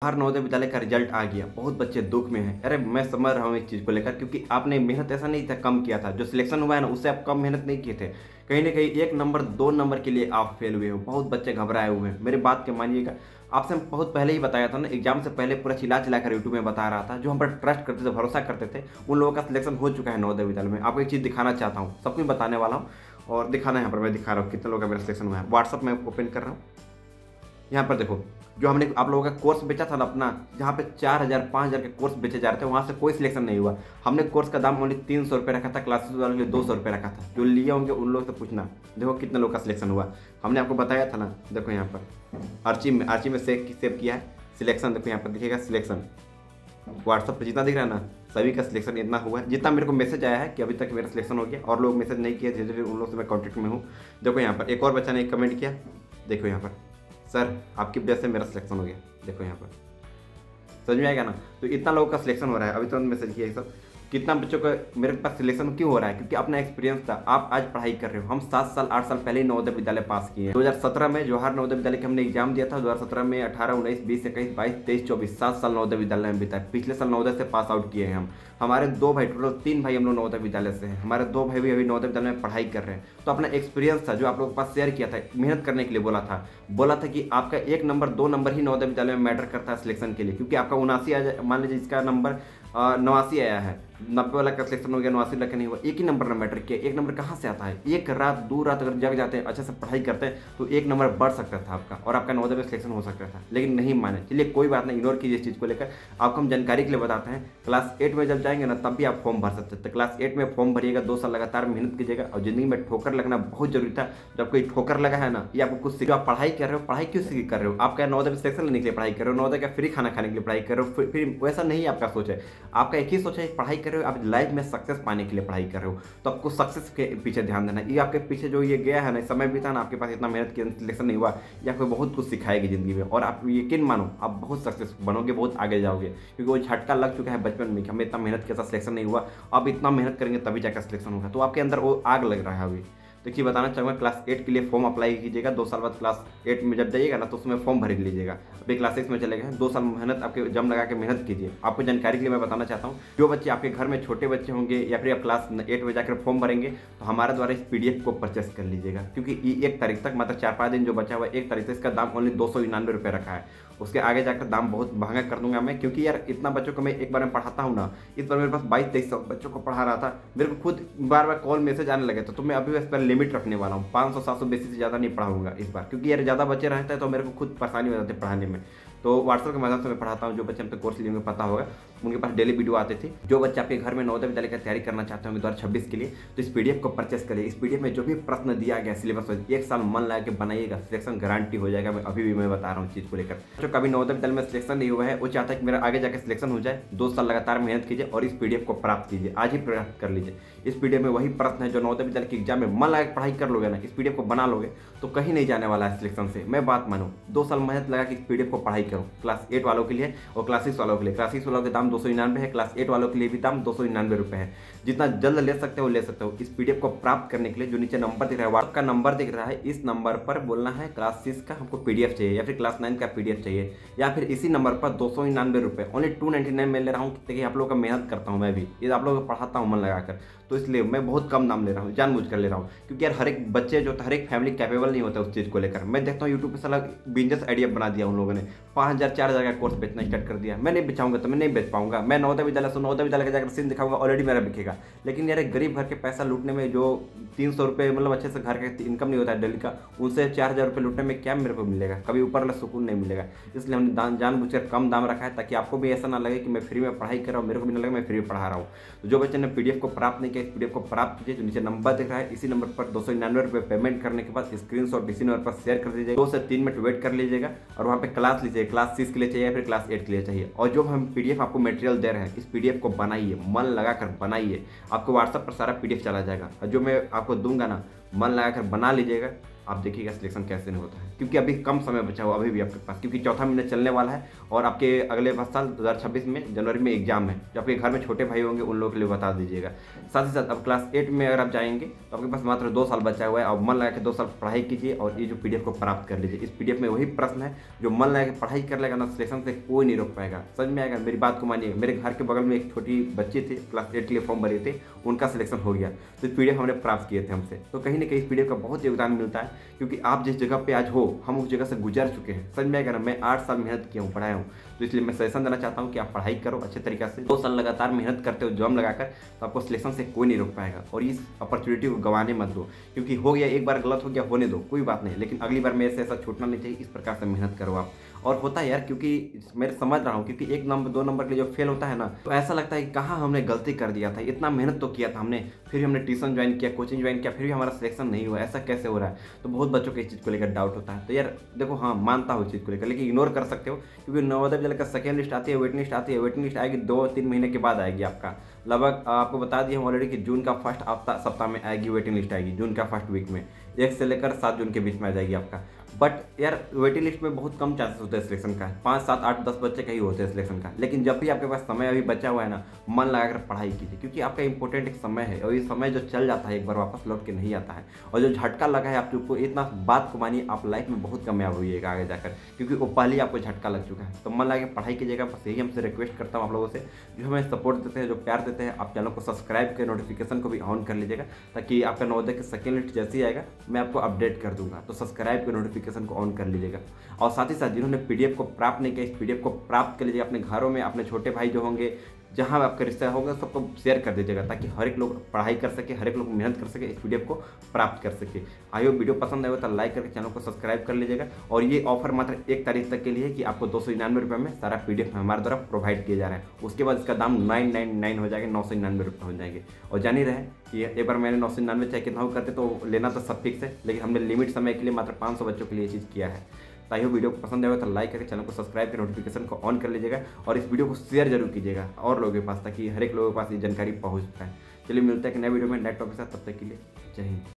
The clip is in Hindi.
हर नवोदय विद्यालय का रिजल्ट आ गया, बहुत बच्चे दुख में हैं। अरे मैं समझ रहा हूँ इस चीज़ को लेकर, क्योंकि आपने मेहनत ऐसा नहीं था कम किया था, जो सिलेक्शन हुआ है ना उससे आप कम मेहनत नहीं किए थे। कहीं ना कहीं 1 नंबर 2 नंबर के लिए आप फेल हुए हो, बहुत बच्चे घबराए हुए हैं। मेरी बात के मानिएगा, आपसे हम बहुत पहले ही बताया था ना, एग्जाम से पहले पूरा चिल्ला चिल्ला कर यूट्यूब में बता रहा था। जो हम पर ट्रस्ट करते थे, भरोसा करते थे, उन लोगों का सिलेक्शन हो चुका है नवोदय विद्यालय में। आपको एक चीज़ दिखाना चाहता हूँ, सब कुछ बताने वाला हूँ और दिखाना यहाँ पर मैं दिखा रहा हूँ कितने लोगों का मेरा सिलेक्शन हुआ है। व्हाट्सअप में ओपन कर रहा हूँ, यहाँ पर देखो जो हमने आप लोगों का कोर्स बेचा था ना अपना, जहाँ पे 4000 5000 के कोर्स बेचे जा रहे थे, वहाँ से कोई सिलेक्शन नहीं हुआ। हमने कोर्स का दाम ओनली 300 रुपये रखा था, क्लासेस वाले के लिए 200 रुपये रखा था। जो लिए होंगे उन लोगों से पूछना, देखो कितने लोग का सिलेक्शन हुआ। हमने आपको बताया था ना, देखो यहाँ पर आर्ची में सेव किया है सिलेक्शन। देखो यहाँ पर दिखेगा सिलेक्शन, व्हाट्सअप पर जितना दिख रहा है ना, सभी का सिलेक्शन इतना हुआ है। जितना मेरे को मैसेज आया है कि अभी तक मेरा सिलेक्शन हो गया, और लोग मैसेज नहीं किए, धीरे धीरे उन लोगों से मैं कॉन्टेक्ट में हूँ। देखो यहाँ पर एक और बच्चा ने कमेंट किया, देखो यहाँ पर, सर आपकी वजह से मेरा सिलेक्शन हो गया। देखो यहाँ पर समझ में आएगा ना। तो इतना लोगों का सिलेक्शन हो रहा है, अभी तो मैसेज किया है सब। कितना बच्चों का मेरे पास सिलेक्शन क्यों हो रहा है? क्योंकि अपना एक्सपीरियंस था। आप आज पढ़ाई कर रहे हो, हम 7 साल 8 साल पहले ही नवोदय विद्यालय पास किए हैं। 2017 में जवाहर नवोदय विद्यालय के हमने एग्जाम दिया था। 2017 में 18 19 20 21 22 23 24 7 साल नवोदय विद्यालय में बिताए। पिछले साल नवोदय से पास आउट किए हैं हम। हमारे 2 भाई, टोटल 3 भाई हम लोग नवोदय विद्यालय से हैं। हमारे 2 भाई भी अभी नवोदय विद्यालय में पढ़ाई कर रहे हैं। तो अपना एक्सपीरियंस था जो आप लोगों के पास शेयर किया था, मेहनत करने के लिए बोला था कि आपका 1 नंबर 2 नंबर ही नवोदय विद्यालय में मैटर करता है सिलेक्शन के लिए। क्योंकि आपका 79 आ जाए, मान लीजिए इसका नंबर 89 आया है, 90 वाला का सिलेक्शन हो गया, 89 वाला का नहीं हुआ, एक ही नंबर ने मैटर किया। 1 नंबर कहाँ से आता है? 1 रात 2 रात अगर जग जाते हैं, अच्छे से पढ़ाई करते हैं, तो 1 नंबर बढ़ सकता था आपका, और आपका नवोदय में सिलेक्शन हो सकता था। लेकिन नहीं माने। चलिए कोई बात नहीं, इग्नोर कीजिए इस चीज़ को लेकर। आपको हम जानकारी के लिए बताते हैं। क्लास 8 में जब जाएंगे ना, तब भी आप फॉर्म भर सकते हैं। तो क्लास 8 में फॉर्म भरिएगा, 2 साल लगातार मेहनत कीजिएगा। और जिंदगी में ठोकर लगना बहुत जरूरी था। जब कोई ठोकर लगा है ना, ये आपको कुछ सीखो। आप पढ़ाई कर रहे हो, पढ़ाई क्यों कर रहे हो? आप क्या नवोदय में सिलेक्शन लेने के लिए पढ़ाई कर रहे हो? नवोदय का फ्री खाना खाने के लिए पढ़ाई कर रहे हो? फिर वैसा नहीं आपका सोच है। आपका एक ही सोच है, पढ़ाई कर रहे हो, आप लाइफ में सक्सेस पाने के लिए पढ़ाई कर रहे हो। तो आपको सक्सेस के पीछे ध्यान देना है। ये आपके पीछे जो ये गया है ना, समय भी था ना, आपके पास इतना मेहनत किया, सिलेक्शन नहीं हुआ, ये आपको बहुत कुछ सिखाएगी जिंदगी में। और आप यकीन मानो, आप बहुत सक्सेस बनोगे, बहुत आगे जाओगे। क्योंकि वो झटका लग चुका है बचपन में कि हमें इतना मेहनत किया था, सिलेक्शन नहीं हुआ। अब इतना मेहनत करेंगे तभी जाकर सिलेक्शन होगा। तो आपके अंदर वो आग लग रहा है अभी। देखिए बताना चाहूँगा, क्लास 8 के लिए फॉर्म अप्लाई कीजिएगा। 2 साल बाद क्लास 8 में जब जाइएगा ना, तो उसमें फॉर्म भर लीजिएगा। अभी क्लास 6 में चले गए, 2 साल मेहनत आपके जम लगा के मेहनत कीजिए। आपको जानकारी के लिए मैं बताना चाहता हूँ, जो बच्चे आपके घर में छोटे बच्चे होंगे, या फिर आप क्लास 8 में जाकर फॉर्म भरेंगे, तो हमारे द्वारा इस PDF को परचेस कर लीजिएगा। क्योंकि 1 तारीख तक, मतलब 4-5 दिन जो बचा हुआ है, 1 तारीख तक इसका दाम ओनली 299 रुपये रखा है। उसके आगे जाकर दाम बहुत महंगा कर दूंगा मैं। क्योंकि यार इतना बच्चों को मैं एक बार में पढ़ाता हूँ ना, इस बार मेरे पास 22-23 बच्चों को पढ़ा रहा था। मेरे को खुद बार बार कॉल मैसेज आने लगे, तो मैं अभी इस पर लिमिट रखने वाला हूँ। 500-700 बेसिस से ज़्यादा नहीं पढ़ाऊंगा इस बार। क्योंकि यार ज़्यादा बच्चे रहते हैं तो मेरे को खुद परेशानी हो जाती है पढ़ाने में। तो व्हाट्सएप के माध्यम से मैं पढ़ाता हूँ। जो बच्चे हम तक कोर्स लिए होंगे पता होगा, उनके पास डेली वीडियो आते थे। जो बच्चे आपके घर में नवोदय विद्यालय की तैयारी करना चाहते होंगे 2026 के लिए, तो इस PDF को परचेस करिए। इस PDF में जो भी प्रश्न दिया गया सिलेबस में 1 साल मन लगा के बनाइएगा, सिलेक्शन गारंटी हो जाएगा। मैं अभी भी मैं बता रहा हूँ चीज़ को लेकर। जो कभी नवोदय विद्यालय में सिलेक्शन नहीं हुआ है, वो चाहता है कि मेरा आगे जाकर सिलेक्शन हो जाए। 2 साल लगातार मेहनत कीजिए और इस PDF को प्राप्त कीजिए। आज ही प्राप्त कर लीजिए। इस PDF में वही प्रश्न है जो नवोदय विद्यालय के एग्जाम में मन लगा के पढ़ाई कर लोगे ना, इस PDF को बना लोगे, तो कहीं नहीं जाने वाला है सिलेक्शन से। मैं बात मानो, 2 साल मेहनत लगा कि इस PDF को पढ़ाई करो। क्लास 8 वालों के लिए और क्लास 6 वालों के लिए। क्लास 6 वालों के दाम 299 है, क्लास 8 वालों के लिए भी दाम 299 रुपये है। जितना जल्द ले सकते हो ले सकते हो। इस PDF को प्राप्त करने के लिए जो नीचे नंबर दिख रहा है, व्हाट्सएप का नंबर दिख रहा है, इस नंबर पर बोलना है क्लास 6 का हमको PDF चाहिए, या फिर क्लास 9 का PDF चाहिए, या फिर इसी नंबर पर 299 रुपये, ओनली 299 में ले रहा हूँ। देखिए आप लोगों का मेहनत करता हूँ मैं भी, ये आप लोगों को पढ़ाता हूँ मन लगाकर, तो इसलिए मैं बहुत कम दाम ले रहा हूँ, जानबूझ कर ले रहा हूँ। क्योंकि यार हर एक बच्चे जो हर एक फैमिली कैपेबल नहीं होता उस चीज़ को लेकर। मैं देखता हूँ यूट्यूब पे साला बिजनेस आइडिया बना दिया उन लोगों ने, 5000-4000 का कोर्स बेचना स्टार्ट कर दिया। मैं नहीं बेचाऊंगा तो मैं नहीं बेच पाऊंगा। मैं नवोदय विद्यालय से नवोदय विद्यालय का जाकर सीन दिखाऊंगा, ऑलरेडी मेरा बिकेगा। लेकिन यार गरीब घर के पैसा लूटने में, जो 300 रुपये मतलब अच्छे से घर का इनकम नहीं होता है डेली का, उनसे 4000 रुपये लूटने में क्या मेरे को मिलेगा? कभी ऊपर वाला सुकून नहीं मिलेगा। इसलिए हमने जानबूझकर कम दाम रखा है, ताकि आपको भी ऐसा ना लगे कि मैं फ्री में पढ़ाई कर रहा हूँ, मेरे को भी ना लगे मैं फ्री में पढ़ा रहा हूँ। तो जो बच्चे ने PDF को प्राप्त नहीं किया, इस PDF को प्राप्त कीजिए। जो नीचे नंबर दिख रहा है, इसी नंबर पर 299 रुपये पेमेंट करने के बाद स्क्रीनशॉट इसी नंबर पर शेयर कर दीजिएगा। 2 से 3 मिनट वेट कर लीजिएगा और वहाँ पे क्लास लीजिए। क्लास 6 के लिए चाहिए या फिर क्लास 8 के लिए चाहिए। और जो हम PDF आपको मटेरियल दे रहे हैं, इस PDF को बनाइए, मन लगाकर बनाइए। आपको व्हाट्सएप पर सारा PDF चला जाएगा, और जो मैं आपको दूंगा ना, मन लगाकर बना लीजिएगा। आप देखिएगा सिलेक्शन कैसे नहीं होता है, क्योंकि अभी कम समय बचा हुआ अभी भी आपके पास, क्योंकि चौथा महीना चलने वाला है और आपके अगले साल 2026 में जनवरी में एग्जाम है। जो आपके घर में छोटे भाई होंगे उन लोगों के लिए बता दीजिएगा। साथ ही साथ अब क्लास 8 में अगर आप जाएंगे तो आपके पास मात्र 2 साल बचा हुआ है। अब मन लगा के 2 साल पढ़ाई कीजिए और ये जो PDF को प्राप्त कर लीजिए। इस PDF में वही प्रश्न है जो मन लगा के पढ़ाई कर लेगा ना, सिलेक्शन से कोई नहीं रोक पाएगा। समझ में आएगा, मेरी बात को मानिएगा। मेरे घर के बगल में एक छोटी बच्ची थी, क्लास 8 के लिए फॉर्म भरे थे, उनका सिलेक्शन हो गया। तो इस PDF हमने प्राप्त किए थे हमसे। तो कहीं ना कहीं इस PDF का बहुत योगदान मिलता है, क्योंकि आप जिस जगह पे आज हो हम उस जगह से गुजर चुके हैं। समझ में आएगा ना, मैं 8 साल मेहनत किया हूँ, पढ़ाया हूँ। तो इसलिए मैं सजेशन देना चाहता हूँ कि आप पढ़ाई करो अच्छे तरीके से। 2 साल लगातार मेहनत करते हो जॉब लगाकर, तो आपको सिलेक्शन से कोई नहीं रोक पाएगा। और इस अपॉर्चुनिटी को गंवाने मत दो, क्योंकि हो गया एक बार गलत हो गया, होने दो, कोई बात नहीं, लेकिन अगली बार मेरे से ऐसा छूटना नहीं चाहिए। इस प्रकार से मेहनत करो आप। और होता है यार, क्योंकि मैं समझ रहा हूँ, क्योंकि 1 नंबर 2 नंबर के लिए जो फेल होता है ना, तो ऐसा लगता है कि कहाँ हमने गलती कर दिया था। इतना मेहनत तो किया था हमने, फिर हमने ट्यूशन ज्वाइन किया, कोचिंग ज्वाइन किया, फिर भी हमारा सिलेक्शन नहीं हुआ, ऐसा कैसे हो रहा है। तो बहुत बच्चों को इस चीज़ को लेकर डाउट होता है। तो यार देखो, हाँ मानता हूँ इस चीज़ को लेकर, लेकिन इग्नोर कर सकते हो, क्योंकि नवोदय विद्यालय का सेकेंड लिस्ट आती है, वेटिंग लिस्ट आती है। वेटिंग लिस्ट आएगी 2-3 महीने के बाद आएगी आपका। लगभग आपको बता दिया हम ऑलरेडी कि जून का फर्स्ट सप्ताह में आएगी वेटिंग लिस्ट आएगी, जून का फर्स्ट वीक में 1 से लेकर 7 जून के बीच में आ जाएगी आपका। बट यार वेटिंग लिस्ट में बहुत कम चांसेस होते हैं सिलेक्शन का, 5, 7, 8, 10 बच्चे का ही होते हैं सिलेक्शन का। लेकिन जब भी आपके पास समय अभी बचा हुआ है ना, मन लगाकर पढ़ाई कीजिए, क्योंकि आपका इंपॉर्टेंट एक समय है और ये समय जो चल जाता है एक बार वापस लौट के नहीं आता है। और जो झटका लगा है आपको, इतना बात को मानिए, आप लाइफ में बहुत कामयाब होइएगा आगे जाकर, क्योंकि वो पहले ही आपको झटका लग चुका है। तो मन लगा के पढ़ाई कीजिएगा, बस यही हमसे रिक्वेस्ट करता हूँ आप लोगों से, जो हमें सपोर्ट देते हैं, जो प्यार देते हैं। आप चैनल को सब्सक्राइब कर नोटिफिकेशन को भी ऑन कर लीजिएगा, ताकि आपका नवोदय का सेकेंड लिस्ट जैसे ही आएगा मैं आपको अपडेट कर दूंगा। तो सब्सक्राइब कर नोटिफिकेशन को ऑन कर लीजिएगा। और साथ ही साथ जिन्होंने PDF को प्राप्त नहीं किया, इस PDF को प्राप्त कर लीजिए अपने घरों में। अपने छोटे भाई जो होंगे, जहां आपका रिश्ता होगा, सबको शेयर कर दीजिएगा, ताकि हर एक लोग पढ़ाई कर सके, हर एक लोग मेहनत कर सके, इस PDF को प्राप्त कर सके। आई होप वीडियो पसंद आए तो लाइक करके चैनल को सब्सक्राइब कर लीजिएगा। और ये ऑफर मात्र 1 तारीख तक के लिए है कि आपको 299 रुपये में सारा PDF हमारे द्वारा प्रोवाइड किया जा रहा है। उसके बाद इसका दाम 999 हो जाएगा, 999 रुपये हो जाएंगे। और जान ही रहे कि एक बार मैंने 999 चाहे कितना करते तो लेना तो सब फिक्स है, लेकिन हमने लिमिट समय के लिए मात्र 500 बच्चों के लिए ये चीज़ किया है। ताकि वीडियो को पसंद आए तो लाइक करके चैनल को सब्सक्राइब कर नोटिफिकेशन को ऑन कर लीजिएगा। और इस वीडियो को शेयर जरूर कीजिएगा और लोगों के पास, ताकि हर एक लोगों के पास ये जानकारी पहुंच पाए। चलिए मिलते हैं एक नए वीडियो में नए टॉपिक के साथ, तब तक के लिए जय हिंद।